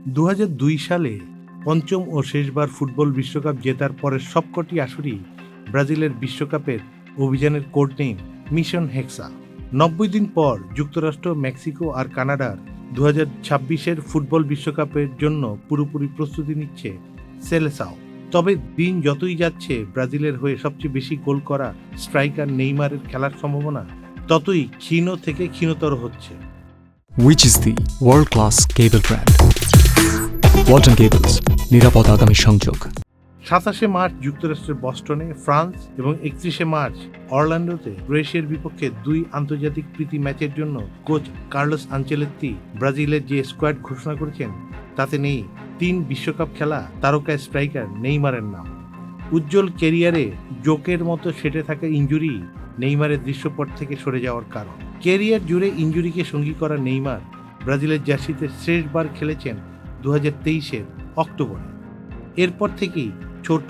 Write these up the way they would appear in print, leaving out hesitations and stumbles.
2002 সালে পঞ্চম ও শেষবার ফুটবল বিশ্বকাপ জেতার পরের সবকটি আসরই ব্রাজিলের বিশ্বকাপের অভিযানের কোড নেম মিশন হেক্সা। 90 দিন পর যুক্তরাষ্ট্র, মেক্সিকো আর কানাডার 2026-এর ফুটবল বিশ্বকাপের জন্য পুরোপুরি প্রস্তুতি নিচ্ছে সেলেসাও। তবে দিন যতই যাচ্ছে, ব্রাজিলের হয়ে সবচেয়ে বেশি গোল করা স্ট্রাইকার নেইমারের খেলার সম্ভাবনা ততই ক্ষীণ থেকে ক্ষীণতর হচ্ছে। Which is the world-class cable brand? Walton Cables, নিরাপদ আগামী সংযোগ। 27 মার্চ যুক্তরাষ্ট্রের বস্টনে ফ্রান্স এবং 31 মার্চ অরল্যান্ডোতে ক্রোয়েশিয়ার বিপক্ষে 2 আন্তর্জাতিক প্রীতি ম্যাচের জন্য কোচ কার্লোস আনচেলত্তি ব্রাজিলের যে স্কোয়াড ঘোষণা করেছেন তাতে নেই 3 বিশ্বকাপ খেলা তারকা স্ট্রাইকার নেইমারের নাম। উজ্জ্বল ক্যারিয়ারে জোকের মতো সেটে থাকা ইনজুরি নেইমারের দৃশ্যপট থেকে সরে যাওয়ার কারণ। ক্যারিয়ার জুড়ে ইনজুরিকে সঙ্গী করা নেইমার ব্রাজিলের জার্সিতে শেষবার খেলেছেন 2023-এর অক্টোবরে। এরপর থেকেই ছোট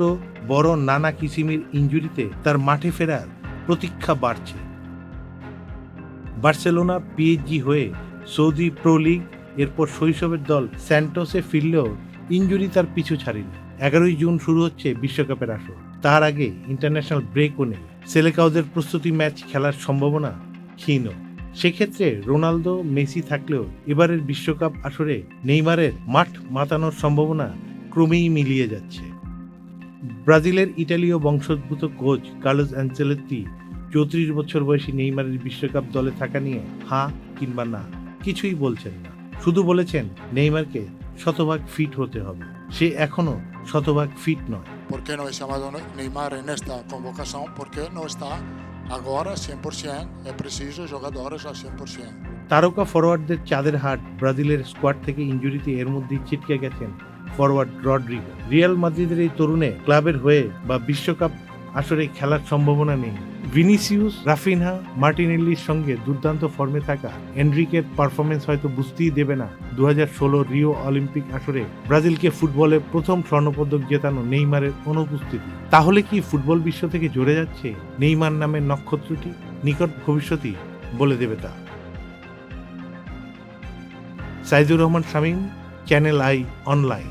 বড় নানা কিসিমের ইনজুরিতে তার মাঠে ফেরার প্রতীক্ষা বাড়ছে। বার্সেলোনা, পিএসজি হয়ে সৌদি প্রো লিগ, এরপর শৈশবের দল স্যান্টোসে ফিরলেও ইনজুরি তার পিছু ছাড়েনি। 11 জুন শুরু হচ্ছে বিশ্বকাপের আসর। তার আগে ইন্টারন্যাশনাল ব্রেকও নেই। সেলেকাউদের প্রস্তুতি ম্যাচ খেলার সম্ভাবনা ক্ষীণ। সেক্ষেত্রে রোনালদো, মেসি থাকলেও এবারের বিশ্বকাপ আসরে নেইমারের মাঠ মাতানোর সম্ভাবনা ক্রমেই মিলিয়ে যাচ্ছে। ব্রাজিলের ইটালীয় বংশোদ্ভূত কোচ কার্লোস আনচেলত্তি 34 বছর বয়সী নেইমারের বিশ্বকাপ দলে থাকা নিয়ে হ্যাঁ কিংবা না কিছুই বলছেন না। শুধু বলেছেন নেইমারকে শতভাগ ফিট হতে হবে। সে এখনো শতভাগ ফিট নয়। ¿Por qué no es llamado Neymar en esta convocación? ¿Por qué no está agora 100%? Es preciso jogadores al 100%. তারকা ফরওয়ার্ডদের চাঁদের হাট ব্রাজিলের স্কোয়াড থেকে ইনজুরিতে এর মধ্যেই ছিটকে গেছেন ফরওয়ার্ড রড্রিগো। রিয়াল মাদ্রিদের এই তরুণে ক্লাবের হয়ে বা বিশ্বকাপ আসরে খেলার সম্ভাবনা নেই। ভিনিসিয়াস, রাফিনহা, মার্টিনেল্লির সঙ্গে দুর্দান্ত ফর্মে থাকা এনরিকের পারফরমেন্স হয়তো বুঝতেই দেবে না 2016 রিও অলিম্পিক আসরে ব্রাজিলকে ফুটবলে প্রথম স্বর্ণপদক জেতানো নেইমারের অনুপস্থিতি। তাহলে কি ফুটবল বিশ্ব থেকে ঝরে যাচ্ছে নেইমার নামের নক্ষত্রটি? নিকট ভবিষ্যতই বলে দেবে তা। Saidur Rahman Shamim, channel I online.